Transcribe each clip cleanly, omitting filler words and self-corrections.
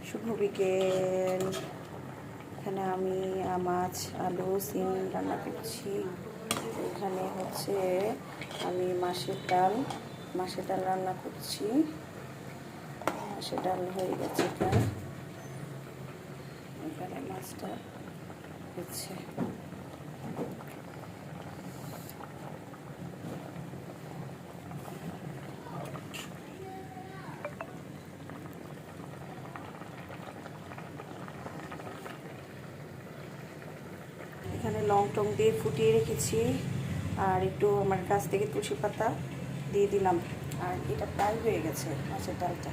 শুভ বিকেল। এখানে আমি মাছ আলু সিম রান্না করছি। এখানে হচ্ছে আমি মাছের ডাল রান্না করছি। মাছের ডাল হয়ে গেছে। এখানে মাছটা হচ্ছে এখানে লং টং দিয়ে ফুটিয়ে রেখেছি, আর একটু আমার গাছ থেকে তুলসী পাতা দিয়ে দিলাম। আর এটা প্রায় হয়ে গেছে মাছের ডালটা।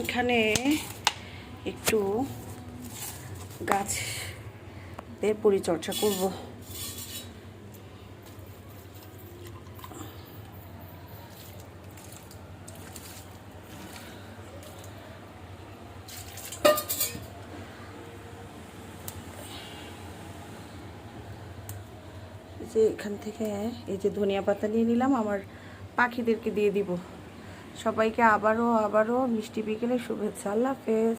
এখানে একটু গাছের পরিচর্যা করব। যে এখান থেকে এই যে ধনিয়া পাতা নিয়ে নিলাম, আমার পাখিদেরকে দিয়ে দিব। সবাইকে আবারও মিষ্টি বিকেলে শুভেচ্ছা। আল্লাহ হাফেজ।